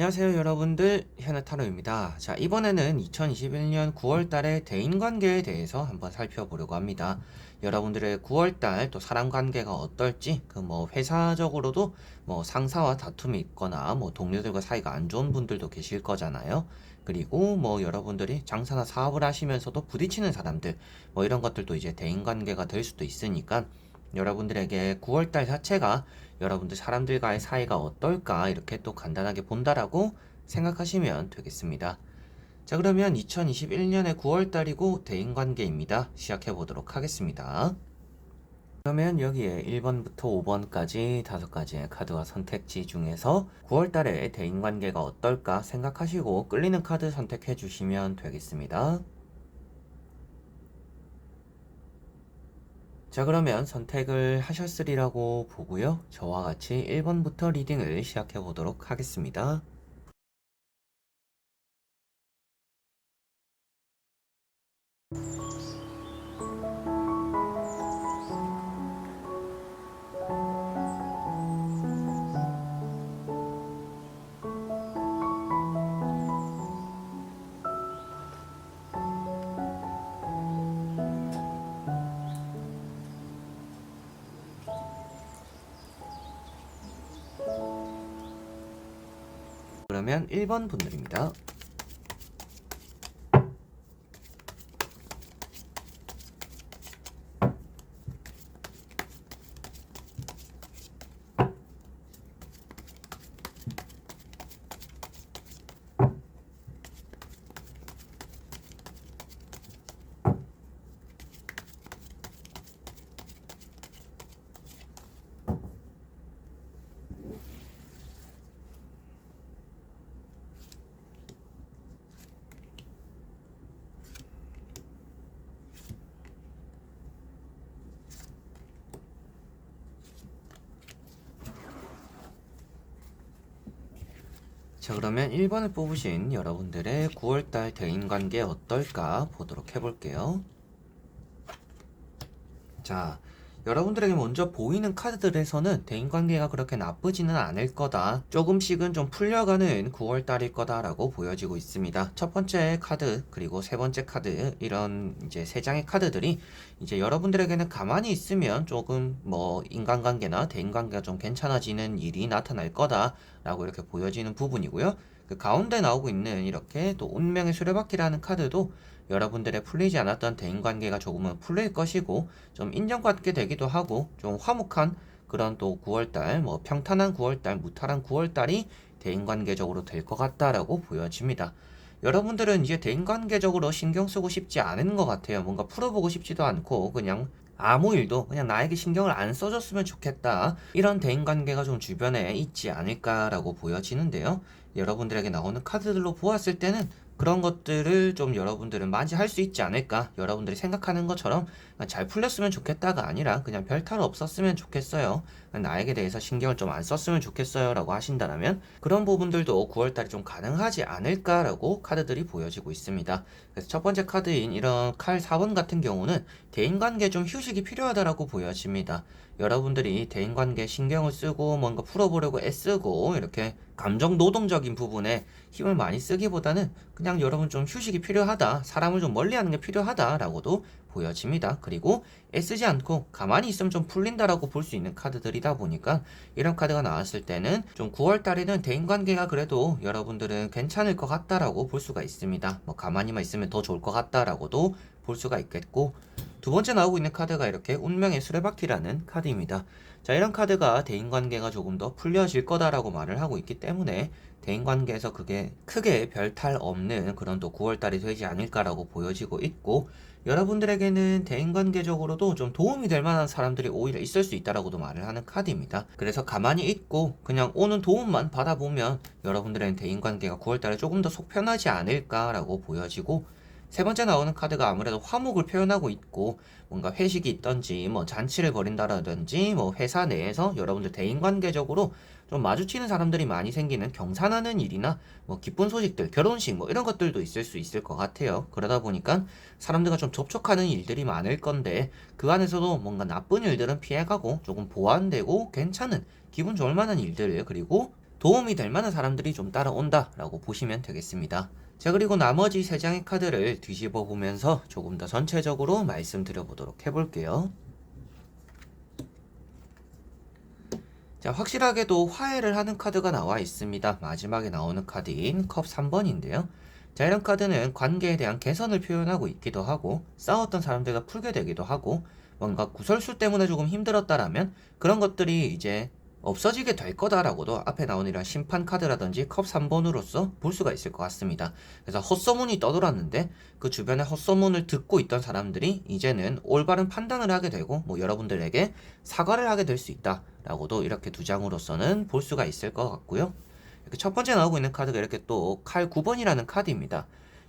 안녕하세요 여러분들, 현우타로입니다. 자, 이번에는 2021년 9월달의 대인관계에 대해서 한번 살펴보려고 합니다. 여러분들의 9월달 또 사람관계가 어떨지, 회사적으로도 상사와 다툼이 있거나 동료들과 사이가 안 좋은 분들도 계실 거잖아요. 그리고 여러분들이 장사나 사업을 하시면서도 부딪히는 사람들, 이런 것들도 이제 대인관계가 될 수도 있으니까 여러분들에게 9월달 자체가 여러분들 사람들과의 사이가 어떨까 이렇게 또 간단하게 본다라고 생각하시면 되겠습니다. 자, 그러면 2021년의 9월달이고 대인관계입니다. 시작해 보도록 하겠습니다. 그러면 여기에 1번부터 5번까지 5가지의 카드와 선택지 중에서 9월달에 대인관계가 어떨까 생각하시고 끌리는 카드 선택해 주시면 되겠습니다. 자, 그러면 선택을 하셨으리라고 보고요. 저와 같이 1번부터 리딩을 시작해 보도록 하겠습니다. 그러면 1번 분들입니다. 자, 그러면 1번을 뽑으신 여러분들의 9월달 대인관계 어떨까 보도록 해볼게요. 자, 여러분들에게 먼저 보이는 카드들에서는 대인관계가 그렇게 나쁘지는 않을 거다, 조금씩은 좀 풀려가는 9월달일 거다라고 보여지고 있습니다. 첫 번째 카드 그리고 세 번째 카드, 이런 이제 세 장의 카드들이 이제 여러분들에게는 가만히 있으면 조금 인간관계나 대인관계가 좀 괜찮아지는 일이 나타날 거다라고 이렇게 보여지는 부분이고요. 그 가운데 나오고 있는 이렇게 또 운명의 수레바퀴라는 카드도 여러분들의 풀리지 않았던 대인관계가 조금은 풀릴 것이고, 좀 인정받게 되기도 하고, 좀 화목한 그런 또 9월달, 평탄한 9월달, 무탈한 9월달이 대인관계적으로 될 것 같다라고 보여집니다. 여러분들은 이제 대인관계적으로 신경 쓰고 싶지 않은 것 같아요. 뭔가 풀어보고 싶지도 않고, 그냥 아무 일도 그냥 나에게 신경을 안 써줬으면 좋겠다, 이런 대인관계가 좀 주변에 있지 않을까라고 보여지는데요. 여러분들에게 나오는 카드들로 보았을 때는 그런 것들을 좀 여러분들은 맞이할 수 있지 않을까, 여러분들이 생각하는 것처럼 잘 풀렸으면 좋겠다가 아니라 그냥 별 탈 없었으면 좋겠어요, 나에게 대해서 신경을 좀 안 썼으면 좋겠어요 라고 하신다면 그런 부분들도 9월달에 좀 가능하지 않을까라고 카드들이 보여지고 있습니다. 그래서 첫 번째 카드인 이런 칼 4번 같은 경우는 대인관계 좀 휴식이 필요하다라고 보여집니다. 여러분들이 대인관계 신경을 쓰고 뭔가 풀어보려고 애쓰고 이렇게 감정 노동적인 부분에 힘을 많이 쓰기보다는 그냥 여러분 좀 휴식이 필요하다, 사람을 좀 멀리하는 게 필요하다라고도 보여집니다. 그리고 애쓰지 않고 가만히 있으면 좀 풀린다라고 볼 수 있는 카드들이다 보니까 이런 카드가 나왔을 때는 좀 9월 달에는 대인관계가 그래도 여러분들은 괜찮을 것 같다라고 볼 수가 있습니다. 가만히만 있으면 더 좋을 것 같다라고도 볼 수가 있겠고, 두 번째 나오고 있는 카드가 이렇게 운명의 수레바퀴라는 카드입니다. 자, 이런 카드가 대인관계가 조금 더 풀려질 거다라고 말을 하고 있기 때문에 대인관계에서 그게 크게 별 탈 없는 그런 또 9월달이 되지 않을까라고 보여지고 있고, 여러분들에게는 대인관계적으로도 좀 도움이 될 만한 사람들이 오히려 있을 수 있다라고도 말을 하는 카드입니다. 그래서 가만히 있고 그냥 오는 도움만 받아보면 여러분들의 대인관계가 9월달에 조금 더 속 편하지 않을까라고 보여지고, 세 번째 나오는 카드가 아무래도 화목을 표현하고 있고, 뭔가 회식이 있던지 잔치를 벌인다라든지 회사 내에서 여러분들 대인관계적으로 좀 마주치는 사람들이 많이 생기는 경사나는 일이나 기쁜 소식들, 결혼식 이런 것들도 있을 수 있을 것 같아요. 그러다 보니까 사람들과 좀 접촉하는 일들이 많을 건데, 그 안에서도 뭔가 나쁜 일들은 피해가고 조금 보완되고 괜찮은 기분 좋을 만한 일들, 그리고 도움이 될 만한 사람들이 좀 따라온다 라고 보시면 되겠습니다. 자, 그리고 나머지 3장의 카드를 뒤집어 보면서 조금 더 전체적으로 말씀드려 보도록 해볼게요. 자, 확실하게도 화해를 하는 카드가 나와 있습니다. 마지막에 나오는 카드인 컵 3번인데요. 자, 이런 카드는 관계에 대한 개선을 표현하고 있기도 하고, 싸웠던 사람들과 풀게 되기도 하고, 뭔가 구설수 때문에 조금 힘들었다라면 그런 것들이 이제 없어지게 될 거다라고도 앞에 나오는 이런 심판 카드라든지 컵 3번으로서 볼 수가 있을 것 같습니다. 그래서 헛소문이 떠돌았는데 그 주변에 헛소문을 듣고 있던 사람들이 이제는 올바른 판단을 하게 되고 뭐 여러분들에게 사과를 하게 될 수 있다라고도 이렇게 두 장으로서는 볼 수가 있을 것 같고요. 이렇게 첫 번째 나오고 있는 카드가 이렇게 또 칼 9번이라는 카드입니다.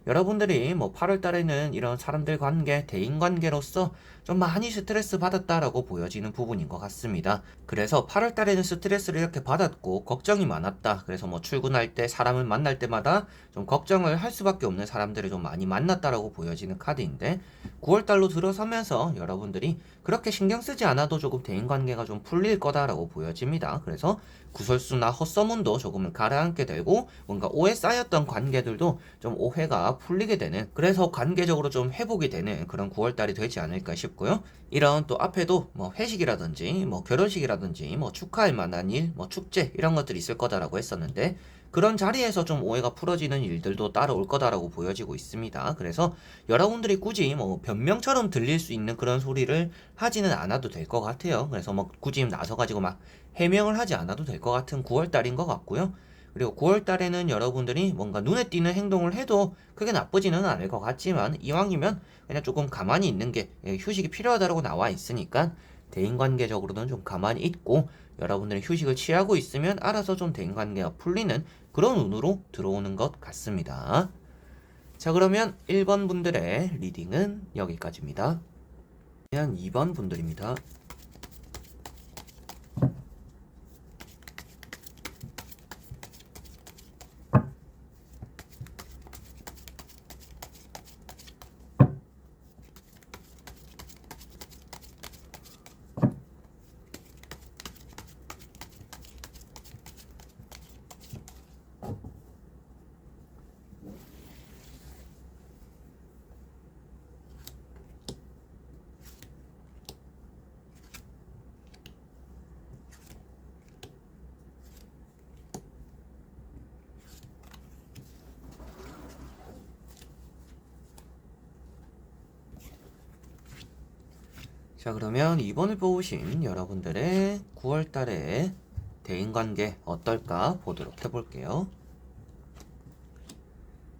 여러분들이 뭐 8월 달에는 이런 사람들 관계, 대인 관계로서 좀 많이 스트레스 받았다라고 보여지는 부분인 것 같습니다. 그래서 8월 달에는 스트레스를 이렇게 받았고 걱정이 많았다. 그래서 뭐 출근할 때 사람을 만날 때마다 좀 걱정을 할 수밖에 없는 사람들을 좀 많이 만났다라고 보여지는 카드인데 9월 달로 들어서면서 여러분들이 그렇게 신경 쓰지 않아도 조금 대인 관계가 좀 풀릴 거다라고 보여집니다. 그래서 구설수나 헛소문도 조금은 가라앉게 되고 뭔가 오해 쌓였던 관계들도 좀 오해가 풀리게 되는, 그래서 관계적으로 좀 회복이 되는 그런 9월달이 되지 않을까 싶고요. 이런 또 앞에도 뭐 회식이라든지 뭐 결혼식이라든지 뭐 축하할 만한 일, 뭐 축제 이런 것들이 있을 거다라고 했었는데 그런 자리에서 좀 오해가 풀어지는 일들도 따라올 거다라고 보여지고 있습니다. 그래서 여러분들이 굳이 뭐 변명처럼 들릴 수 있는 그런 소리를 하지는 않아도 될 것 같아요. 그래서 뭐 굳이 나서가지고 막 해명을 하지 않아도 될 것 같은 9월달인 것 같고요. 그리고 9월달에는 여러분들이 뭔가 눈에 띄는 행동을 해도 크게 나쁘지는 않을 것 같지만 이왕이면 그냥 조금 가만히 있는 게 휴식이 필요하다고 나와 있으니까 대인관계적으로는 좀 가만히 있고 여러분들이 휴식을 취하고 있으면 알아서 좀 대인관계가 풀리는 그런 운으로 들어오는 것 같습니다. 자, 그러면 1번 분들의 리딩은 여기까지입니다. 그러면 2번 분들입니다. 자, 그러면 2번을 뽑으신 여러분들의 9월달의 대인관계 어떨까 보도록 해볼게요.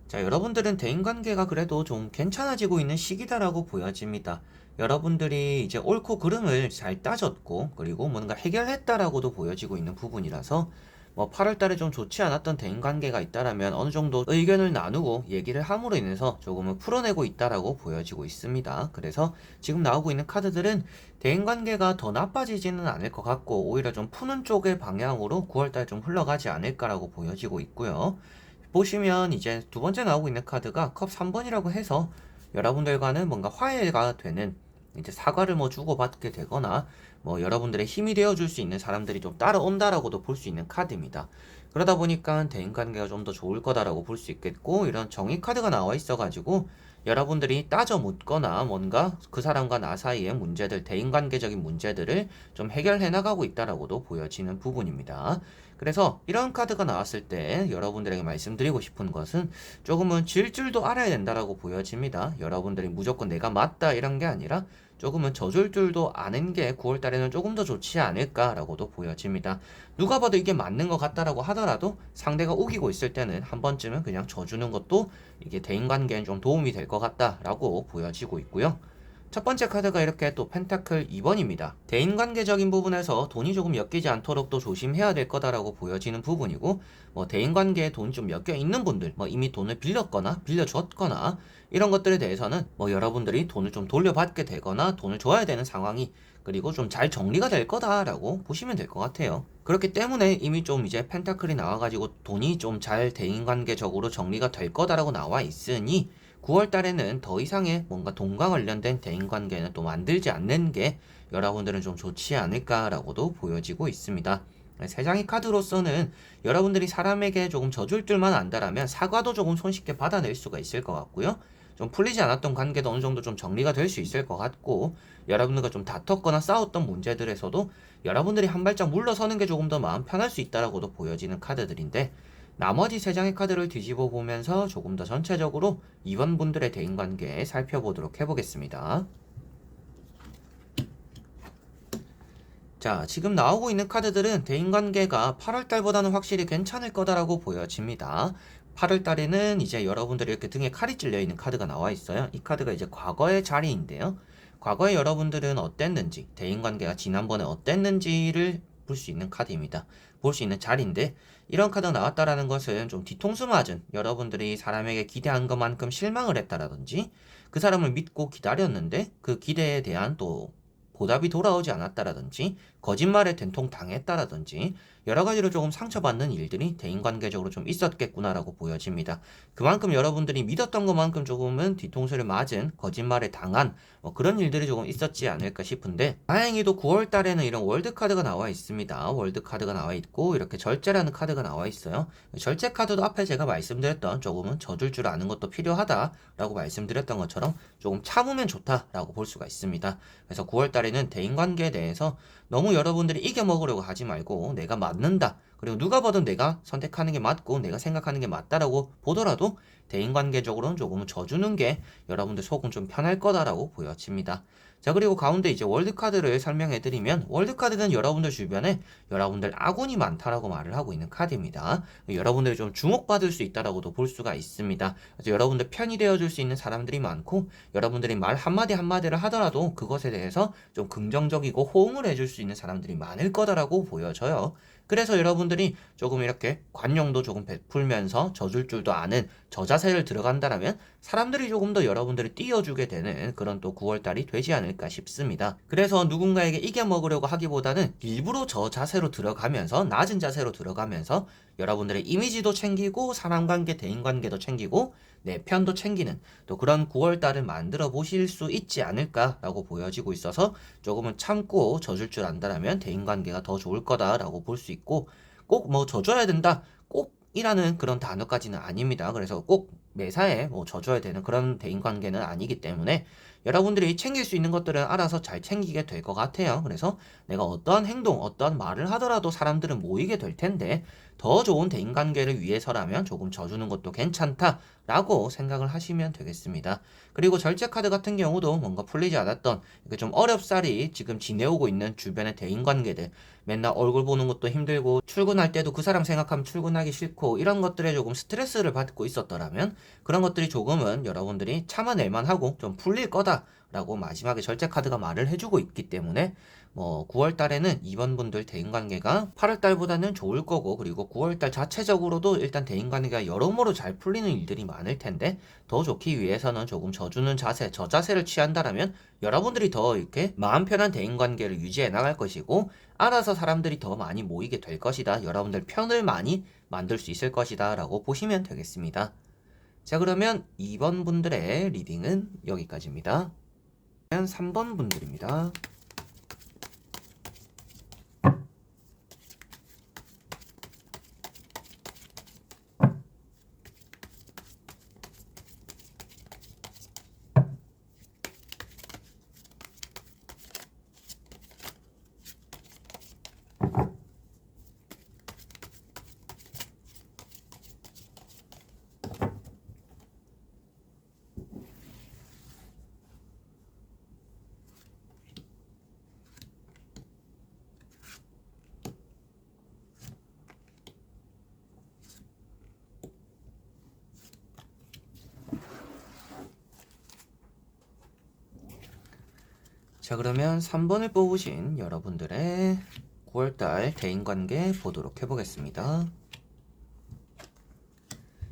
자, 여러분들은 대인관계가 그래도 좀 괜찮아지고 있는 시기다라고 보여집니다. 여러분들이 이제 옳고 그름을 잘 따졌고 그리고 뭔가 해결했다라고도 보여지고 있는 부분이라서 뭐 8월 달에 좀 좋지 않았던 대인관계가 있다라면 어느 정도 의견을 나누고 얘기를 함으로 인해서 조금은 풀어내고 있다라고 보여지고 있습니다. 그래서 지금 나오고 있는 카드들은 대인관계가 더 나빠지지는 않을 것 같고 오히려 좀 푸는 쪽의 방향으로 9월 달 좀 흘러가지 않을까라고 보여지고 있고요. 보시면 이제 두 번째 나오고 있는 카드가 컵 3번이라고 해서 여러분들과는 뭔가 화해가 되는, 이제 사과를 뭐 주고받게 되거나 뭐 여러분들의 힘이 되어줄 수 있는 사람들이 좀 따라온다라고도 볼 수 있는 카드입니다. 그러다 보니까 대인관계가 좀 더 좋을 거다라고 볼 수 있겠고, 이런 정의 카드가 나와 있어가지고 여러분들이 따져 묻거나 뭔가 그 사람과 나 사이의 문제들, 대인관계적인 문제들을 좀 해결해 나가고 있다라고도 보여지는 부분입니다. 그래서 이런 카드가 나왔을 때 여러분들에게 말씀드리고 싶은 것은 조금은 질 줄도 알아야 된다라고 보여집니다. 여러분들이 무조건 내가 맞다 이런 게 아니라 조금은 져줄 줄도 아는 게 9월 달에는 조금 더 좋지 않을까라고도 보여집니다. 누가 봐도 이게 맞는 것 같다라고 하더라도 상대가 우기고 있을 때는 한 번쯤은 그냥 져주는 것도 이게 대인관계엔 좀 도움이 될 것 같다라고 보여지고 있고요. 첫 번째 카드가 이렇게 또 펜타클 2번입니다. 대인관계적인 부분에서 돈이 조금 엮이지 않도록 또 조심해야 될 거다라고 보여지는 부분이고, 뭐 대인관계에 돈이 좀 엮여 있는 분들, 뭐 이미 돈을 빌렸거나 빌려줬거나 이런 것들에 대해서는 뭐 여러분들이 돈을 좀 돌려받게 되거나 돈을 줘야 되는 상황이 그리고 좀 잘 정리가 될 거다라고 보시면 될 것 같아요. 그렇기 때문에 이미 좀 이제 펜타클이 나와가지고 돈이 좀 잘 대인관계적으로 정리가 될 거다라고 나와 있으니 9월 달에는 더 이상의 뭔가 돈과 관련된 대인관계는 또 만들지 않는 게 여러분들은 좀 좋지 않을까라고도 보여지고 있습니다. 세장의 카드로서는 여러분들이 사람에게 조금 져줄 줄만 안다라면 사과도 조금 손쉽게 받아낼 수가 있을 것 같고요. 좀 풀리지 않았던 관계도 어느 정도 좀 정리가 될 수 있을 것 같고, 여러분들과 좀 다퉜거나 싸웠던 문제들에서도 여러분들이 한 발짝 물러서는 게 조금 더 마음 편할 수 있다라고도 보여지는 카드들인데, 나머지 세 장의 카드를 뒤집어 보면서 조금 더 전체적으로 이번 분들의 대인관계 살펴보도록 해보겠습니다. 자, 지금 나오고 있는 카드들은 대인관계가 8월달보다는 확실히 괜찮을 거다라고 보여집니다. 8월달에는 이제 여러분들이 이렇게 등에 칼이 찔려 있는 카드가 나와 있어요. 이 카드가 이제 과거의 자리인데요. 과거에 여러분들은 어땠는지, 대인관계가 지난번에 어땠는지를 볼 수 있는 카드입니다. 볼 수 있는 자리인데, 이런 카드가 나왔다라는 것은 좀 뒤통수 맞은, 여러분들이 사람에게 기대한 것만큼 실망을 했다라든지, 그 사람을 믿고 기다렸는데 그 기대에 대한 또 보답이 돌아오지 않았다라든지, 거짓말에 된통 당했다라든지, 여러 가지로 조금 상처받는 일들이 대인관계적으로 좀 있었겠구나라고 보여집니다. 그만큼 여러분들이 믿었던 것만큼 조금은 뒤통수를 맞은, 거짓말에 당한 그런 일들이 조금 있었지 않을까 싶은데, 다행히도 9월 달에는 이런 월드카드가 나와 있습니다. 월드카드가 나와 있고 이렇게 절제라는 카드가 나와 있어요. 절제 카드도 앞에 제가 말씀드렸던 조금은 져줄 줄 아는 것도 필요하다라고 말씀드렸던 것처럼 조금 참으면 좋다라고 볼 수가 있습니다. 그래서 9월 달에는 대인관계에 대해서 너무 여러분들이 이겨먹으려고 하지 말고, 내가 맞는다, 그리고 누가 봐도 내가 선택하는 게 맞고 내가 생각하는 게 맞다라고 보더라도 대인관계적으로는 조금은 져주는 게 여러분들 속은 좀 편할 거다라고 보여집니다. 자, 그리고 가운데 이제 월드카드를 설명해드리면, 월드카드는 여러분들 주변에 여러분들 아군이 많다라고 말을 하고 있는 카드입니다. 여러분들이 좀 주목받을 수 있다라고도 볼 수가 있습니다. 그래서 여러분들 편이 되어줄 수 있는 사람들이 많고, 여러분들이 말 한마디 한마디를 하더라도 그것에 대해서 좀 긍정적이고 호응을 해줄 수 있는 사람들이 많을 거다라고 보여져요. 그래서 여러분들이 조금 이렇게 관용도 조금 베풀면서 져줄 줄도 아는 저자세를 들어간다라면 사람들이 조금 더 여러분들을 띄워주게 되는 그런 또 9월달이 되지 않을까 싶습니다. 그래서 누군가에게 이겨먹으려고 하기보다는 일부러 저 자세로 들어가면서, 낮은 자세로 들어가면서 여러분들의 이미지도 챙기고 사람관계, 대인관계도 챙기고 내 편도 챙기는 또 그런 9월달을 만들어 보실 수 있지 않을까라고 보여지고 있어서, 조금은 참고 져줄 줄 안다라면 대인관계가 더 좋을 거다라고 볼 수 있고, 꼭 뭐 져줘야 된다, 꼭이라는 그런 단어까지는 아닙니다. 그래서 꼭 매사에 뭐 져줘야 되는 그런 대인관계는 아니기 때문에 여러분들이 챙길 수 있는 것들은 알아서 잘 챙기게 될 것 같아요. 그래서 내가 어떠한 행동, 어떠한 말을 하더라도 사람들은 모이게 될 텐데, 더 좋은 대인관계를 위해서라면 조금 져주는 것도 괜찮다라고 생각을 하시면 되겠습니다. 그리고 절제 카드 같은 경우도 뭔가 풀리지 않았던, 좀 어렵사리 지금 지내오고 있는 주변의 대인관계들, 맨날 얼굴 보는 것도 힘들고 출근할 때도 그 사람 생각하면 출근하기 싫고 이런 것들에 조금 스트레스를 받고 있었더라면, 그런 것들이 조금은 여러분들이 참아낼만 하고 좀 풀릴 거다라고 마지막에 절제 카드가 말을 해주고 있기 때문에, 9월 달에는 이번 분들 대인관계가 8월 달보다는 좋을 거고, 그리고 9월 달 자체적으로도 일단 대인관계가 여러모로 잘 풀리는 일들이 많을 텐데, 더 좋기 위해서는 조금 져주는 자세, 저 자세를 취한다라면 여러분들이 더 이렇게 마음 편한 대인관계를 유지해 나갈 것이고, 알아서 사람들이 더 많이 모이게 될 것이다, 여러분들 편을 많이 만들 수 있을 것이다 라고 보시면 되겠습니다. 자, 그러면 2번 분들의 리딩은 여기까지입니다. 3번 분들입니다. 자, 그러면 3번을 뽑으신 여러분들의 9월달 대인관계 보도록 해보겠습니다.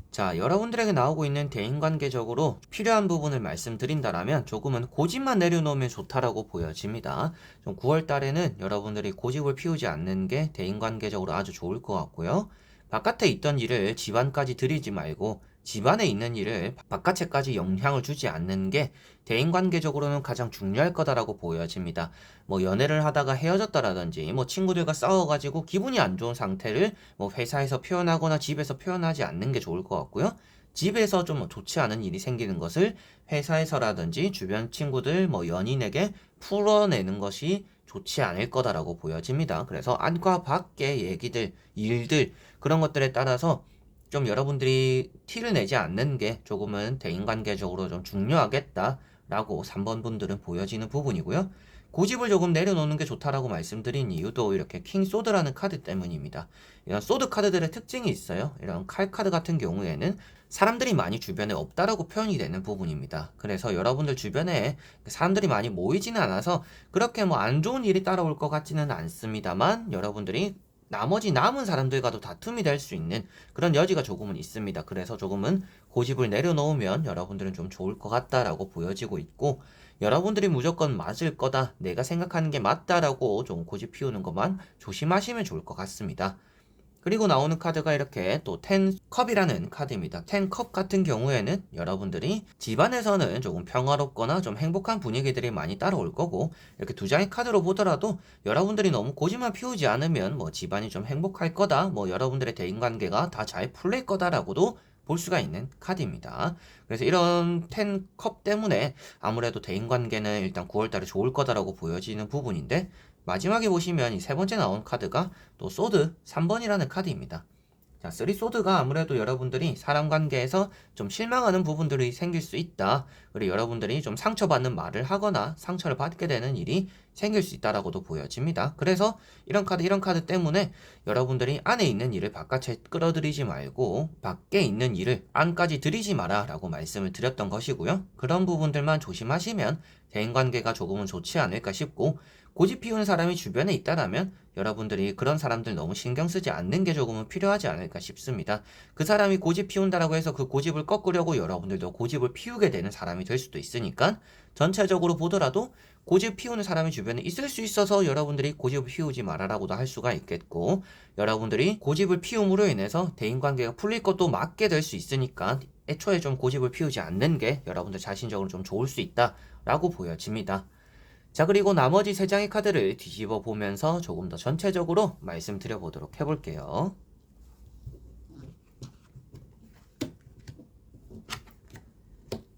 자, 여러분들에게 나오고 있는 대인관계적으로 필요한 부분을 말씀드린다라면 조금은 고집만 내려놓으면 좋다라고 보여집니다. 좀 9월달에는 여러분들이 고집을 피우지 않는 게 대인관계적으로 아주 좋을 것 같고요. 바깥에 있던 일을 집안까지 들이지 말고 집안에 있는 일을 바깥에까지 영향을 주지 않는 게 대인관계적으로는 가장 중요할 거다라고 보여집니다. 뭐 연애를 하다가 헤어졌다라든지 뭐 친구들과 싸워가지고 기분이 안 좋은 상태를 뭐 회사에서 표현하거나 집에서 표현하지 않는 게 좋을 것 같고요. 집에서 좀 좋지 않은 일이 생기는 것을 회사에서라든지 주변 친구들 뭐 연인에게 풀어내는 것이 좋지 않을 거다라고 보여집니다. 그래서 안과 밖의 얘기들, 일들 그런 것들에 따라서 좀 여러분들이 티를 내지 않는 게 조금은 대인관계적으로 좀 중요하겠다라고 3번 분들은 보여지는 부분이고요. 고집을 조금 내려놓는 게 좋다라고 말씀드린 이유도 이렇게 킹 소드라는 카드 때문입니다. 이런 소드 카드들의 특징이 있어요. 이런 칼 카드 같은 경우에는 사람들이 많이 주변에 없다라고 표현이 되는 부분입니다. 그래서 여러분들 주변에 사람들이 많이 모이지는 않아서 그렇게 뭐 안 좋은 일이 따라올 것 같지는 않습니다만 여러분들이 나머지 남은 사람들과도 다툼이 될 수 있는 그런 여지가 조금은 있습니다. 그래서 조금은 고집을 내려놓으면 여러분들은 좀 좋을 것 같다라고 보여지고 있고, 여러분들이 무조건 맞을 거다, 내가 생각하는 게 맞다라고 좀 고집 피우는 것만 조심하시면 좋을 것 같습니다. 그리고 나오는 카드가 이렇게 또 10컵이라는 카드입니다. 10컵 같은 경우에는 여러분들이 집안에서는 조금 평화롭거나 좀 행복한 분위기들이 많이 따라올 거고, 이렇게 두 장의 카드로 보더라도 여러분들이 너무 고집만 피우지 않으면 뭐 집안이 좀 행복할 거다, 뭐 여러분들의 대인관계가 다 잘 풀릴 거다라고도 볼 수가 있는 카드입니다. 그래서 이런 10컵 때문에 아무래도 대인관계는 일단 9월달에 좋을 거다라고 보여지는 부분인데, 마지막에 보시면 이 세 번째 나온 카드가 또 소드 3번이라는 카드입니다. 자, 3 소드가 아무래도 여러분들이 사람 관계에서 좀 실망하는 부분들이 생길 수 있다. 그리고 여러분들이 좀 상처받는 말을 하거나 상처를 받게 되는 일이 생길 수 있다라고도 보여집니다. 그래서 이런 카드 때문에 여러분들이 안에 있는 일을 바깥에 끌어들이지 말고 밖에 있는 일을 안까지 들이지 마라 라고 말씀을 드렸던 것이고요. 그런 부분들만 조심하시면 대인관계가 조금은 좋지 않을까 싶고, 고집 피우는 사람이 주변에 있다라면 여러분들이 그런 사람들 너무 신경 쓰지 않는 게 조금은 필요하지 않을까 싶습니다. 그 사람이 고집 피운다라고 해서 그 고집을 꺾으려고 여러분들도 고집을 피우게 되는 사람이 될 수도 있으니까, 전체적으로 보더라도 고집 피우는 사람이 주변에 있을 수 있어서 여러분들이 고집을 피우지 말아라고도 할 수가 있겠고, 여러분들이 고집을 피움으로 인해서 대인관계가 풀릴 것도 맞게 될 수 있으니까 애초에 좀 고집을 피우지 않는 게 여러분들 자신적으로 좀 좋을 수 있다라고 보여집니다. 자, 그리고 나머지 세 장의 카드를 뒤집어 보면서 조금 더 전체적으로 말씀드려 보도록 해볼게요.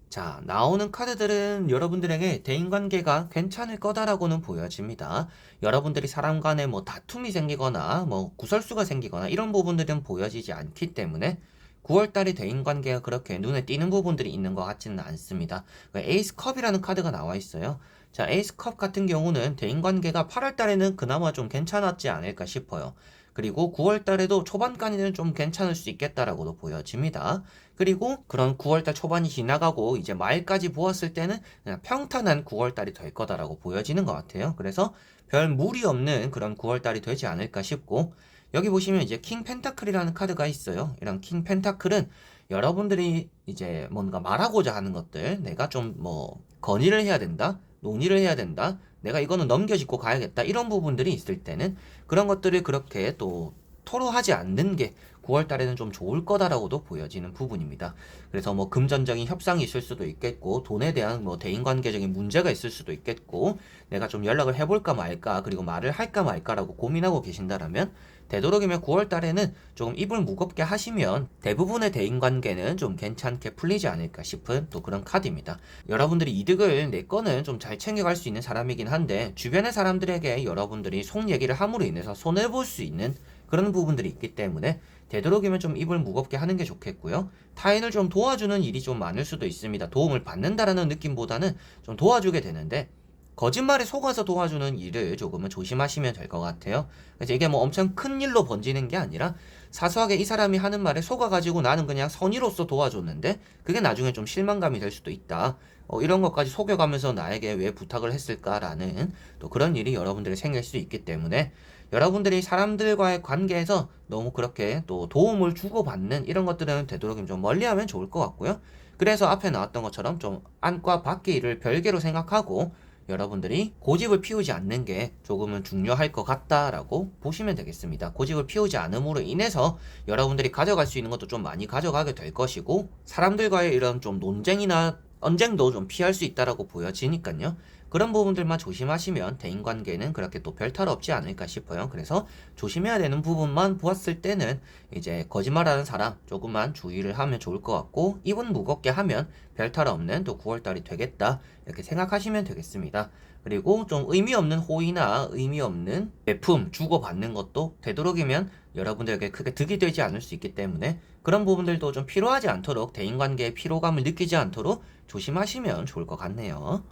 자, 나오는 카드들은 여러분들에게 대인관계가 괜찮을 거다라고는 보여집니다. 여러분들이 사람 간에 뭐 다툼이 생기거나 뭐 구설수가 생기거나 이런 부분들은 보여지지 않기 때문에 9월달에 대인관계가 그렇게 눈에 띄는 부분들이 있는 것 같지는 않습니다. 에이스 컵이라는 카드가 나와 있어요. 자, 에이스 컵 같은 경우는 대인관계가 8월달에는 그나마 좀 괜찮았지 않을까 싶어요. 그리고 9월달에도 초반까지는 좀 괜찮을 수 있겠다라고도 보여집니다. 그리고 그런 9월달 초반이 지나가고 이제 말까지 보았을 때는 그냥 평탄한 9월달이 될 거다라고 보여지는 것 같아요. 그래서 별 무리 없는 그런 9월달이 되지 않을까 싶고, 여기 보시면 이제 킹 펜타클이라는 카드가 있어요. 이런 킹 펜타클은 여러분들이 이제 뭔가 말하고자 하는 것들, 내가 좀 뭐 건의를 해야 된다, 논의를 해야 된다, 내가 이거는 넘겨짚고 가야겠다, 이런 부분들이 있을 때는 그런 것들을 그렇게 또 토로하지 않는 게 9월 달에는 좀 좋을 거다라고도 보여지는 부분입니다. 그래서 뭐 금전적인 협상이 있을 수도 있겠고, 돈에 대한 뭐 대인관계적인 문제가 있을 수도 있겠고, 내가 좀 연락을 해볼까 말까, 그리고 말을 할까 말까라고 고민하고 계신다라면 되도록이면 9월 달에는 조금 입을 무겁게 하시면 대부분의 대인관계는 좀 괜찮게 풀리지 않을까 싶은 또 그런 카드입니다. 여러분들이 이득을 내 거는 좀 잘 챙겨갈 수 있는 사람이긴 한데, 주변의 사람들에게 여러분들이 속 얘기를 함으로 인해서 손해볼 수 있는 그런 부분들이 있기 때문에 되도록이면 좀 입을 무겁게 하는 게 좋겠고요. 타인을 좀 도와주는 일이 좀 많을 수도 있습니다. 도움을 받는다라는 느낌보다는 좀 도와주게 되는데, 거짓말에 속아서 도와주는 일을 조금은 조심하시면 될 것 같아요. 그래서 이게 뭐 엄청 큰 일로 번지는 게 아니라 사소하게 이 사람이 하는 말에 속아가지고 나는 그냥 선의로서 도와줬는데 그게 나중에 좀 실망감이 될 수도 있다. 이런 것까지 속여가면서 나에게 왜 부탁을 했을까라는 또 그런 일이 여러분들이 생길 수 있기 때문에, 여러분들이 사람들과의 관계에서 너무 그렇게 또 도움을 주고받는 이런 것들은 되도록이면 좀 멀리하면 좋을 것 같고요. 그래서 앞에 나왔던 것처럼 좀 안과 밖의 일을 별개로 생각하고 여러분들이 고집을 피우지 않는 게 조금은 중요할 것 같다라고 보시면 되겠습니다. 고집을 피우지 않음으로 인해서 여러분들이 가져갈 수 있는 것도 좀 많이 가져가게 될 것이고, 사람들과의 이런 좀 논쟁이나 언쟁도 좀 피할 수 있다라고 보여지니까요. 그런 부분들만 조심하시면 대인관계는 그렇게 또 별탈 없지 않을까 싶어요. 그래서 조심해야 되는 부분만 보았을 때는 이제 거짓말하는 사람 조금만 주의를 하면 좋을 것 같고, 입은 무겁게 하면 별탈 없는 또 9월달이 되겠다 이렇게 생각하시면 되겠습니다. 그리고 좀 의미 없는 호의나 의미 없는 제품 주고받는 것도 되도록이면 여러분들에게 크게 득이 되지 않을 수 있기 때문에 그런 부분들도 좀 필요하지 않도록, 대인관계의 피로감을 느끼지 않도록 조심하시면 좋을 것 같네요.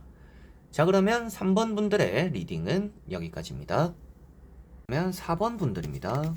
자, 그러면 3번 분들의 리딩은 여기까지입니다. 그러면 4번 분들입니다.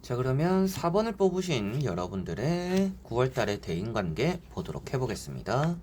자, 그러면 4번을 뽑으신 여러분들의 9월달의 대인관계 보도록 해보겠습니다.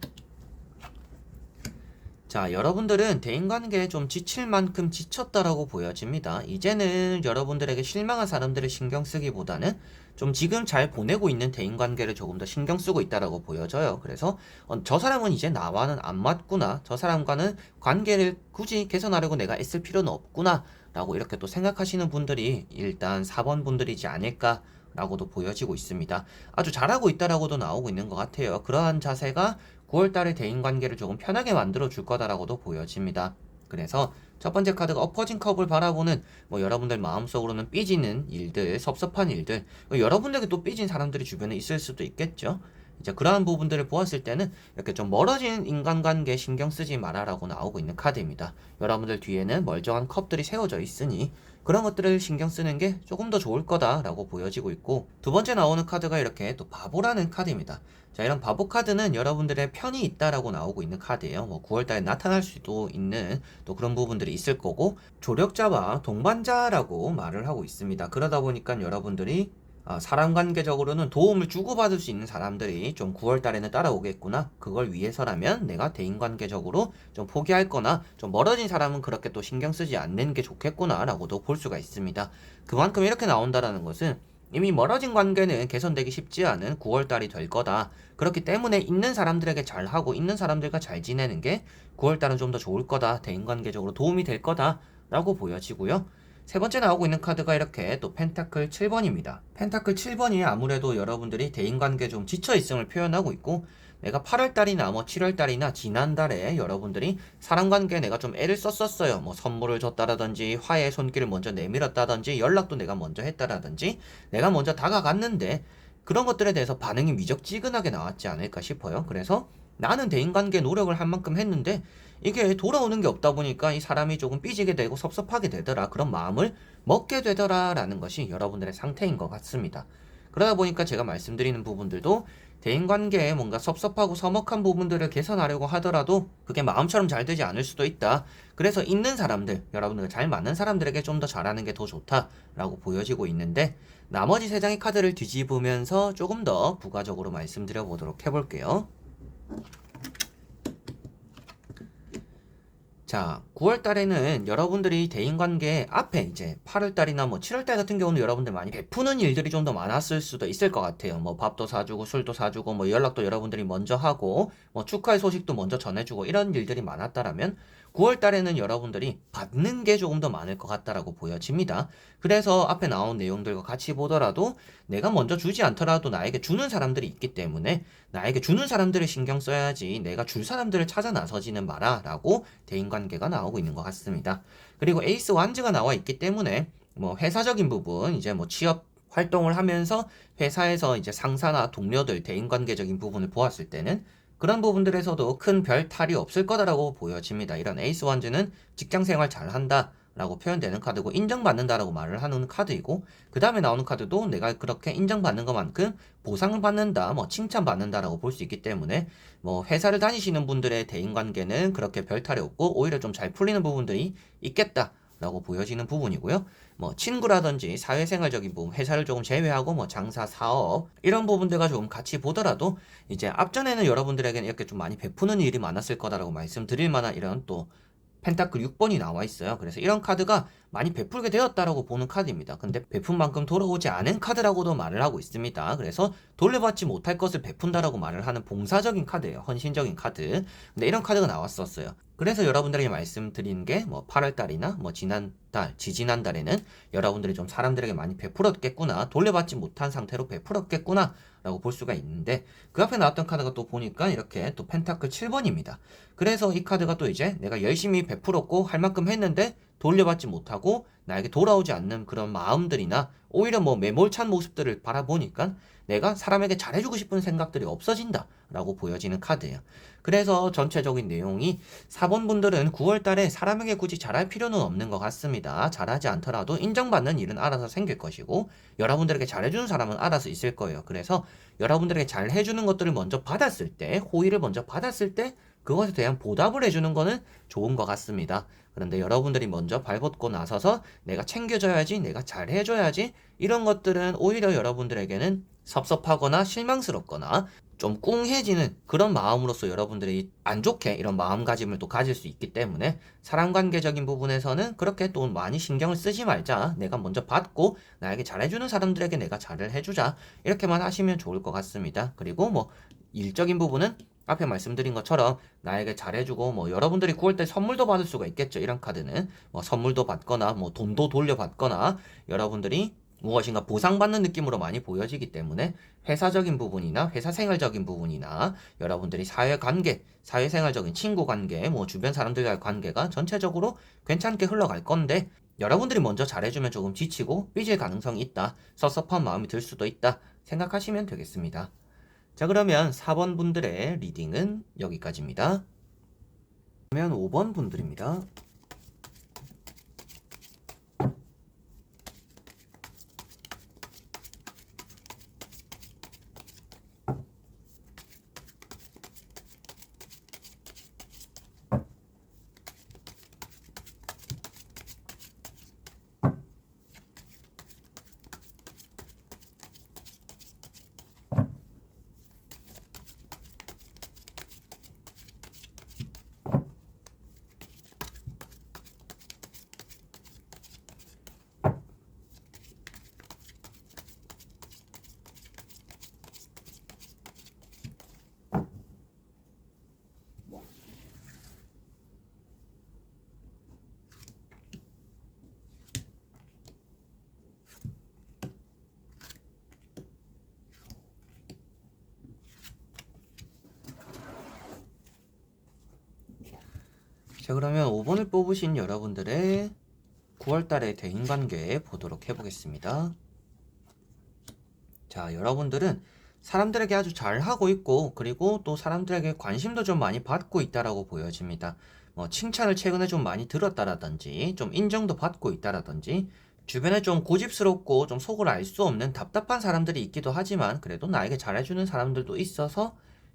자, 여러분들은 대인관계에 좀 지칠 만큼 지쳤다라고 보여집니다. 이제는 여러분들에게 실망한 사람들을 신경 쓰기보다는 좀 지금 잘 보내고 있는 대인관계를 조금 더 신경 쓰고 있다라고 보여져요. 그래서 저 사람은 이제 나와는 안 맞구나, 저 사람과는 관계를 굳이 개선하려고 내가 애쓸 필요는 없구나 라고 이렇게 또 생각하시는 분들이 일단 4번 분들이지 않을까 라고도 보여지고 있습니다. 아주 잘하고 있다라고도 나오고 있는 것 같아요. 그러한 자세가 9월달에 대인관계를 조금 편하게 만들어 줄 거다라고도 보여집니다. 그래서 첫 번째 카드가 엎어진 컵을 바라보는, 뭐 여러분들 마음속으로는 삐지는 일들, 섭섭한 일들, 여러분들에게 또 삐진 사람들이 주변에 있을 수도 있겠죠. 이제 그러한 부분들을 보았을 때는 이렇게 좀 멀어진 인간관계 신경 쓰지 마라라고 나오고 있는 카드입니다. 여러분들 뒤에는 멀쩡한 컵들이 세워져 있으니 그런 것들을 신경 쓰는 게 조금 더 좋을 거다라고 보여지고 있고, 두 번째 나오는 카드가 이렇게 또 바보라는 카드입니다. 자, 이런 바보 카드는 여러분들의 편이 있다라고 나오고 있는 카드예요. 뭐 9월달에 나타날 수도 있는 또 그런 부분들이 있을 거고, 조력자와 동반자라고 말을 하고 있습니다. 그러다 보니까 여러분들이 사람 관계적으로는 도움을 주고받을 수 있는 사람들이 좀 9월달에는 따라오겠구나, 그걸 위해서라면 내가 대인관계적으로 좀 포기할 거나 좀 멀어진 사람은 그렇게 또 신경 쓰지 않는 게 좋겠구나 라고도 볼 수가 있습니다. 그만큼 이렇게 나온다라는 것은 이미 멀어진 관계는 개선되기 쉽지 않은 9월달이 될 거다. 그렇기 때문에 있는 사람들에게 잘하고 있는 사람들과 잘 지내는 게 9월달은 좀 더 좋을 거다, 대인관계적으로 도움이 될 거다 라고 보여지고요. 세 번째 나오고 있는 카드가 이렇게 또 펜타클 7번입니다. 펜타클 7번이 아무래도 여러분들이 대인관계에 좀 지쳐있음을 표현하고 있고, 내가 8월달이나 뭐 7월달이나 지난달에 여러분들이 사람관계에 내가 좀 애를 썼었어요. 뭐 선물을 줬다라든지 화해의 손길을 먼저 내밀었다든지 연락도 내가 먼저 했다라든지 내가 먼저 다가갔는데 그런 것들에 대해서 반응이 미적지근하게 나왔지 않을까 싶어요. 그래서 나는 대인관계 노력을 할 만큼 했는데 이게 돌아오는 게 없다 보니까 이 사람이 조금 삐지게 되고 섭섭하게 되더라, 그런 마음을 먹게 되더라 라는 것이 여러분들의 상태인 것 같습니다. 그러다 보니까 제가 말씀드리는 부분들도 대인관계에 뭔가 섭섭하고 서먹한 부분들을 개선하려고 하더라도 그게 마음처럼 잘 되지 않을 수도 있다. 그래서 있는 사람들, 여러분들 잘 맞는 사람들에게 좀 더 잘하는 게 더 좋다라고 보여지고 있는데, 나머지 세 장의 카드를 뒤집으면서 조금 더 부가적으로 말씀드려 보도록 해볼게요. 자, 9월달에는 여러분들이 대인관계 앞에 이제 8월달이나 뭐 7월달 같은 경우는 여러분들 많이 베푸는 일들이 좀 더 많았을 수도 있을 것 같아요. 뭐 밥도 사주고 술도 사주고 뭐 연락도 여러분들이 먼저 하고 뭐 축하의 소식도 먼저 전해주고 이런 일들이 많았다라면 9월달에는 여러분들이 받는 게 조금 더 많을 것 같다라고 보여집니다. 그래서 앞에 나온 내용들과 같이 보더라도 내가 먼저 주지 않더라도 나에게 주는 사람들이 있기 때문에 나에게 주는 사람들을 신경 써야지 내가 줄 사람들을 찾아 나서지는 마라 라고 대인관계가 나오고 있는 것 같습니다. 그리고 에이스 완즈가 나와 있기 때문에 뭐 회사적인 부분, 이제 뭐 취업 활동을 하면서 회사에서 이제 상사나 동료들 대인관계적인 부분을 보았을 때는 그런 부분들에서도 큰 별 탈이 없을 거다라고 보여집니다. 이런 에이스 원즈는 직장 생활 잘한다 라고 표현되는 카드고 인정받는다라고 말을 하는 카드이고, 그 다음에 나오는 카드도 내가 그렇게 인정받는 것만큼 보상을 받는다, 뭐 칭찬받는다라고 볼 수 있기 때문에 뭐 회사를 다니시는 분들의 대인관계는 그렇게 별 탈이 없고 오히려 좀 잘 풀리는 부분들이 있겠다 라고 보여지는 부분이고요. 뭐 친구라든지 사회생활적인 부분, 회사를 조금 제외하고 뭐 장사, 사업 이런 부분들과 조금 같이 보더라도 이제 앞전에는 여러분들에게는 이렇게 좀 많이 베푸는 일이 많았을 거다라고 말씀드릴 만한 이런 또 펜타클 6번이 나와 있어요. 그래서 이런 카드가 많이 베풀게 되었다라고 보는 카드입니다. 근데 베푼 만큼 돌아오지 않은 카드라고도 말을 하고 있습니다. 그래서 돌려받지 못할 것을 베푼다라고 말을 하는 봉사적인 카드예요. 헌신적인 카드. 근데 이런 카드가 나왔었어요. 그래서 여러분들에게 말씀드린 게 뭐 8월달이나 뭐 지난달, 지지난달에는 여러분들이 좀 사람들에게 많이 베풀었겠구나, 돌려받지 못한 상태로 베풀었겠구나 라고 볼 수가 있는데, 그 앞에 나왔던 카드가 또 보니까 이렇게 또 펜타클 7번입니다. 그래서 이 카드가 또 이제 내가 열심히 베풀었고 할 만큼 했는데 돌려받지 못하고 나에게 돌아오지 않는 그런 마음들이나 오히려 뭐 매몰찬 모습들을 바라보니까 내가 사람에게 잘해주고 싶은 생각들이 없어진다 라고 보여지는 카드예요. 그래서 전체적인 내용이 4번 분들은 9월 달에 사람에게 굳이 잘할 필요는 없는 것 같습니다. 잘하지 않더라도 인정받는 일은 알아서 생길 것이고 여러분들에게 잘해주는 사람은 알아서 있을 거예요. 그래서 여러분들에게 잘해주는 것들을 먼저 받았을 때, 호의를 먼저 받았을 때 그것에 대한 보답을 해주는 거는 좋은 것 같습니다. 그런데 여러분들이 먼저 발벗고 나서서 내가 챙겨줘야지, 내가 잘해줘야지, 이런 것들은 오히려 여러분들에게는 섭섭하거나 실망스럽거나 좀 꿍해지는 그런 마음으로서 여러분들이 안 좋게 이런 마음가짐을 또 가질 수 있기 때문에 사람관계적인 부분에서는 그렇게 또 많이 신경을 쓰지 말자, 내가 먼저 받고 나에게 잘해주는 사람들에게 내가 잘을 해주자, 이렇게만 하시면 좋을 것 같습니다. 그리고 뭐 일적인 부분은 앞에 말씀드린 것처럼 나에게 잘해주고 뭐 여러분들이 9월달 선물도 받을 수가 있겠죠. 이런 카드는 뭐 선물도 받거나 뭐 돈도 돌려받거나 여러분들이 무엇인가 보상받는 느낌으로 많이 보여지기 때문에 회사적인 부분이나 회사 생활적인 부분이나 여러분들이 사회관계, 사회생활적인 친구관계, 뭐 주변 사람들과의 관계가 전체적으로 괜찮게 흘러갈 건데, 여러분들이 먼저 잘해주면 조금 지치고 삐질 가능성이 있다, 섭섭한 마음이 들 수도 있다 생각하시면 되겠습니다. 자, 그러면 4번 분들의 리딩은 여기까지입니다. 그러면 5번 분들입니다. 자, 그러면 5번을 뽑으신 여러분들의 9월달의 대인관계 보도록 해보겠습니다. 자, 여러분들은 사람들에게 아주 잘하고 있고, 그리고 또 사람들에게 관심도 좀 많이 받고 있다라고 보여집니다. 뭐 칭찬을 최근에 좀 많이 들었다라든지, 좀 인정도 받고 있다라든지, 주변에 좀 고집스럽고 좀 속을 알 수 없는 답답한 사람들이 있기도 하지만 그래도 나에게 잘해주는 사람들도 있어서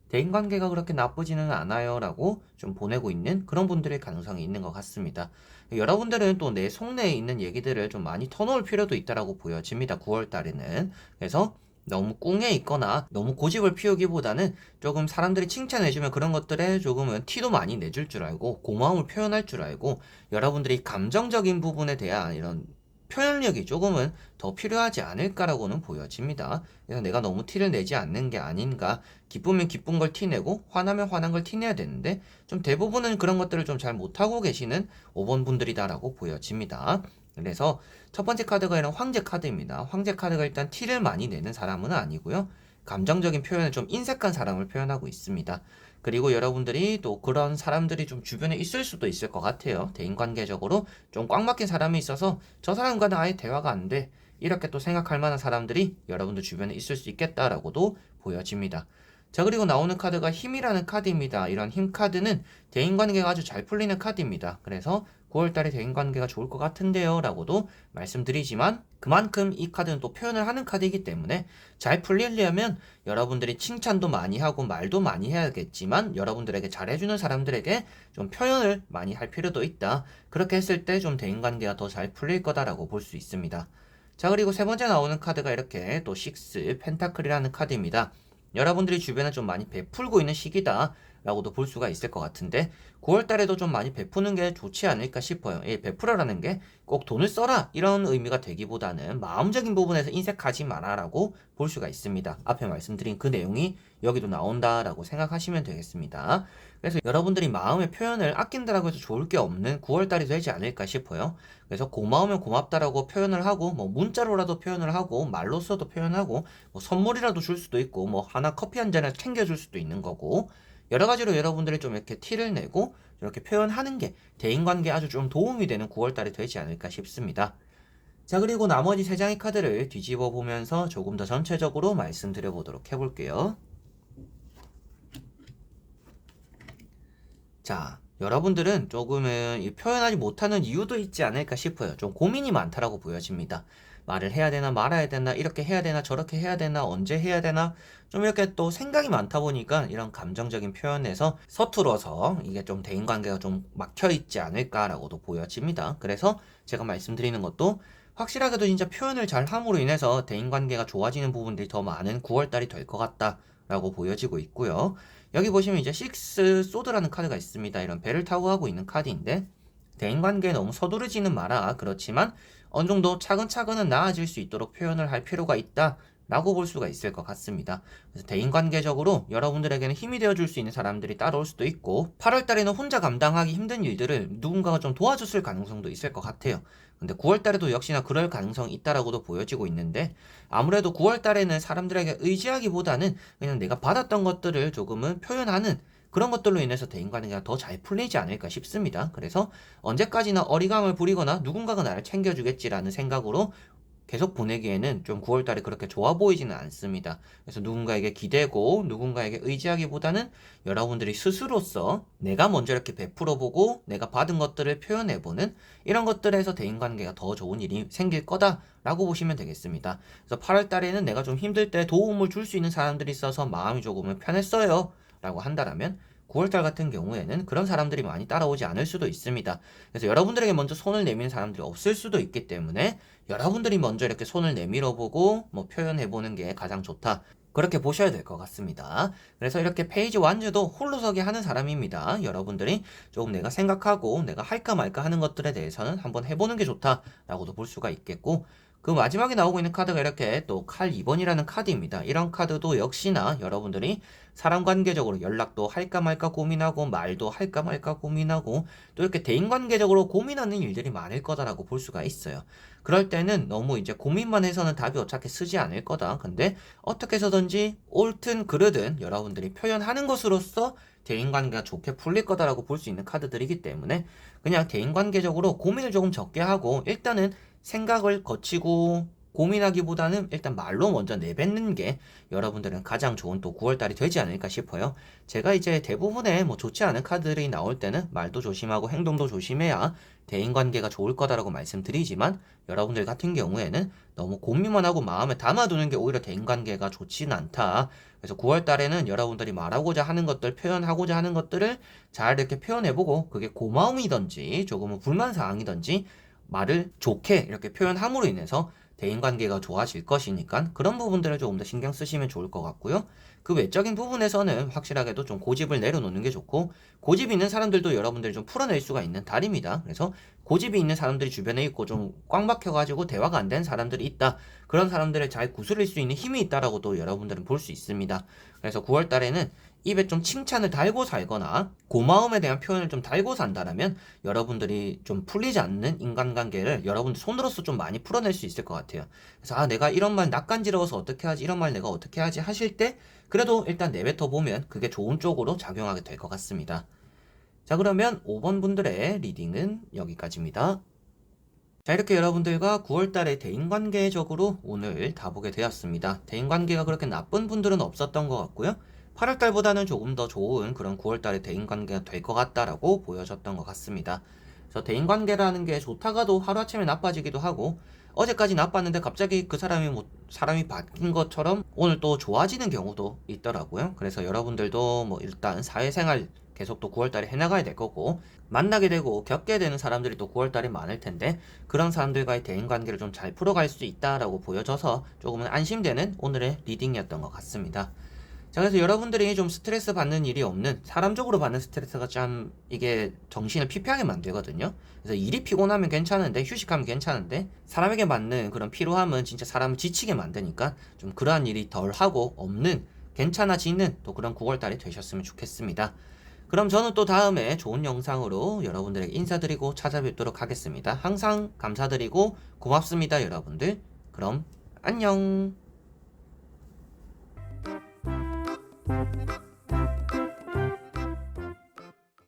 대인관계가 그렇게 나쁘지는 않아요 라고 좀 보내고 있는 그런 분들의 가능성이 있는 것 같습니다. 여러분들은 또 내 속내에 있는 얘기들을 좀 많이 터놓을 필요도 있다라고 보여집니다. 9월 달에는. 그래서 너무 꿍해 있거나 너무 고집을 피우기보다는 조금 사람들이 칭찬해주면 그런 것들에 조금은 티도 많이 내줄 줄 알고 고마움을 표현할 줄 알고 여러분들이 감정적인 부분에 대한 이런 표현력이 조금은 더 필요하지 않을까라고는 보여집니다. 그래서 내가 너무 티를 내지 않는 게 아닌가, 기쁘면 기쁜 걸 티내고 화나면 화난 걸 티내야 되는데 좀 대부분은 그런 것들을 좀 잘 못하고 계시는 5번 분들이다라고 보여집니다. 그래서 첫 번째 카드가 이런 황제 카드입니다. 황제 카드가 일단 티를 많이 내는 사람은 아니고요. 감정적인 표현을 좀 인색한 사람을 표현하고 있습니다. 그리고 여러분들이 또 그런 사람들이 좀 주변에 있을 수도 있을 것 같아요. 대인관계적으로 좀 꽉 막힌 사람이 있어서 저 사람과는 아예 대화가 안 돼, 이렇게 또 생각할 만한 사람들이 여러분들 주변에 있을 수 있겠다라고도 보여집니다. 자, 그리고 나오는 카드가 힘이라는 카드입니다. 이런 힘 카드는 대인관계가 아주 잘 풀리는 카드입니다. 그래서 9월달에 대인관계가 좋을 것 같은데요 라고도 말씀드리지만, 그만큼 이 카드는 또 표현을 하는 카드이기 때문에 잘 풀리려면 여러분들이 칭찬도 많이 하고 말도 많이 해야겠지만, 여러분들에게 잘해주는 사람들에게 좀 표현을 많이 할 필요도 있다. 그렇게 했을 때 좀 대인관계가 더 잘 풀릴 거다라고 볼 수 있습니다. 자, 그리고 세 번째 나오는 카드가 이렇게 또 6 펜타클이라는 카드입니다. 여러분들이 주변에 좀 많이 베풀고 있는 시기다 라고도 볼 수가 있을 것 같은데, 9월달에도 좀 많이 베푸는 게 좋지 않을까 싶어요. 이 베풀어라는 게 꼭 돈을 써라 이런 의미가 되기보다는 마음적인 부분에서 인색하지 마라 라고 볼 수가 있습니다. 앞에 말씀드린 그 내용이 여기도 나온다 라고 생각하시면 되겠습니다. 그래서 여러분들이 마음의 표현을 아낀다라고 해서 좋을 게 없는 9월달이 되지 않을까 싶어요. 그래서 고마우면 고맙다라고 표현을 하고, 뭐 문자로라도 표현을 하고, 말로써도 표현하고, 뭐 선물이라도 줄 수도 있고, 뭐 하나 커피 한 잔을 챙겨줄 수도 있는 거고, 여러 가지로 여러분들이 좀 이렇게 티를 내고 이렇게 표현하는 게 대인관계에 아주 좀 도움이 되는 9월달이 되지 않을까 싶습니다. 자, 그리고 나머지 세 장의 카드를 뒤집어 보면서 조금 더 전체적으로 말씀드려 보도록 해볼게요. 자, 여러분들은 조금은 표현하지 못하는 이유도 있지 않을까 싶어요. 좀 고민이 많다라고 보여집니다. 말을 해야 되나 말아야 되나, 이렇게 해야 되나 저렇게 해야 되나, 언제 해야 되나, 좀 이렇게 또 생각이 많다 보니까 이런 감정적인 표현에서 서툴어서 이게 좀 대인관계가 좀 막혀 있지 않을까라고도 보여집니다. 그래서 제가 말씀드리는 것도 확실하게도 진짜 표현을 잘 함으로 인해서 대인관계가 좋아지는 부분들이 더 많은 9월달이 될 것 같다라고 보여지고 있고요. 여기 보시면 이제 6 소드라는 카드가 있습니다. 이런 배를 타고 가고 있는 카드인데, 대인관계에 너무 서두르지는 마라. 그렇지만 어느 정도 차근차근은 나아질 수 있도록 표현을 할 필요가 있다 라고 볼 수가 있을 것 같습니다. 그래서 대인관계적으로 여러분들에게는 힘이 되어줄 수 있는 사람들이 따라올 수도 있고, 8월달에는 혼자 감당하기 힘든 일들을 누군가가 좀 도와줬을 가능성도 있을 것 같아요. 근데 9월달에도 역시나 그럴 가능성이 있다라고도 보여지고 있는데, 아무래도 9월달에는 사람들에게 의지하기보다는 그냥 내가 받았던 것들을 조금은 표현하는 그런 것들로 인해서 대인관계가 더 잘 풀리지 않을까 싶습니다. 그래서 언제까지나 어리광을 부리거나 누군가가 나를 챙겨주겠지라는 생각으로 계속 보내기에는 좀 9월달에 그렇게 좋아 보이지는 않습니다. 그래서 누군가에게 기대고 누군가에게 의지하기보다는 여러분들이 스스로서 내가 먼저 이렇게 베풀어보고 내가 받은 것들을 표현해보는 이런 것들에서 대인관계가 더 좋은 일이 생길 거다라고 보시면 되겠습니다. 그래서 8월달에는 내가 좀 힘들 때 도움을 줄 수 있는 사람들이 있어서 마음이 조금은 편했어요 라고 한다면, 9월달 같은 경우에는 그런 사람들이 많이 따라오지 않을 수도 있습니다. 그래서 여러분들에게 먼저 손을 내미는 사람들이 없을 수도 있기 때문에 여러분들이 먼저 이렇게 손을 내밀어 보고 뭐 표현해 보는 게 가장 좋다, 그렇게 보셔야 될 것 같습니다. 그래서 이렇게 페이지 완주도 홀로서기 하는 사람입니다. 여러분들이 조금 내가 생각하고 내가 할까 말까 하는 것들에 대해서는 한번 해보는 게 좋다라고도 볼 수가 있겠고, 그 마지막에 나오고 있는 카드가 이렇게 또 칼 2번이라는 카드입니다. 이런 카드도 역시나 여러분들이 사람 관계적으로 연락도 할까 말까 고민하고, 말도 할까 말까 고민하고, 또 이렇게 대인관계적으로 고민하는 일들이 많을 거다라고 볼 수가 있어요. 그럴 때는 너무 이제 고민만 해서는 답이 어차피 쓰지 않을 거다. 근데 어떻게 해서든지 옳든 그르든 여러분들이 표현하는 것으로써 대인관계가 좋게 풀릴 거다라고 볼 수 있는 카드들이기 때문에, 그냥 대인관계적으로 고민을 조금 적게 하고 일단은 생각을 거치고 고민하기보다는 일단 말로 먼저 내뱉는 게 여러분들은 가장 좋은 또 9월달이 되지 않을까 싶어요. 제가 이제 대부분의 뭐 좋지 않은 카드들이 나올 때는 말도 조심하고 행동도 조심해야 대인관계가 좋을 거다라고 말씀드리지만, 여러분들 같은 경우에는 너무 고민만 하고 마음에 담아두는 게 오히려 대인관계가 좋지는 않다. 그래서 9월달에는 여러분들이 말하고자 하는 것들, 표현하고자 하는 것들을 잘 이렇게 표현해보고, 그게 고마움이든지 조금은 불만사항이든지 말을 좋게 이렇게 표현함으로 인해서 대인관계가 좋아질 것이니까 그런 부분들을 조금 더 신경 쓰시면 좋을 것 같고요. 그 외적인 부분에서는 확실하게도 좀 고집을 내려놓는 게 좋고, 고집이 있는 사람들도 여러분들이 좀 풀어낼 수가 있는 달입니다. 그래서 고집이 있는 사람들이 주변에 있고 좀 꽉 막혀가지고 대화가 안 되는 사람들이 있다. 그런 사람들을 잘 구슬릴 수 있는 힘이 있다라고도 여러분들은 볼 수 있습니다. 그래서 9월 달에는 입에 좀 칭찬을 달고 살거나 고마움에 대한 표현을 좀 달고 산다라면 여러분들이 좀 풀리지 않는 인간관계를 여러분들 손으로서 좀 많이 풀어낼 수 있을 것 같아요. 그래서 내가 이런 말 낯간지러워서 어떻게 하지, 이런 말 내가 어떻게 하지 하실 때 그래도 일단 내뱉어 보면 그게 좋은 쪽으로 작용하게 될 것 같습니다. 자, 그러면 5번 분들의 리딩은 여기까지입니다. 자, 이렇게 여러분들과 9월달에 대인관계적으로 오늘 다 보게 되었습니다. 대인관계가 그렇게 나쁜 분들은 없었던 것 같고요. 8월달보다는 조금 더 좋은 그런 9월달의 대인관계가 될 것 같다라고 보여졌던 것 같습니다. 그래서 대인관계라는 게 좋다가도 하루아침에 나빠지기도 하고 어제까지 나빴는데 갑자기 그 사람이 사람이 바뀐 것처럼 오늘 또 좋아지는 경우도 있더라고요. 그래서 여러분들도 뭐 일단 사회생활 계속 또 9월달에 해나가야 될 거고 만나게 되고 겪게 되는 사람들이 또 9월달에 많을 텐데 그런 사람들과의 대인관계를 좀 잘 풀어갈 수 있다라고 보여져서 조금은 안심되는 오늘의 리딩이었던 것 같습니다. 자, 그래서 여러분들이 좀 스트레스 받는 일이 없는 사람적으로 받는 스트레스가 참 이게 정신을 피폐하게 만들거든요. 그래서 일이 피곤하면 괜찮은데 휴식하면 괜찮은데 사람에게 맞는 그런 피로함은 진짜 사람을 지치게 만드니까 좀 그러한 일이 덜 하고 없는 괜찮아지는 또 그런 9월달이 되셨으면 좋겠습니다. 그럼 저는 또 다음에 좋은 영상으로 여러분들에게 인사드리고 찾아뵙도록 하겠습니다. 항상 감사드리고 고맙습니다, 여러분들. 그럼 안녕.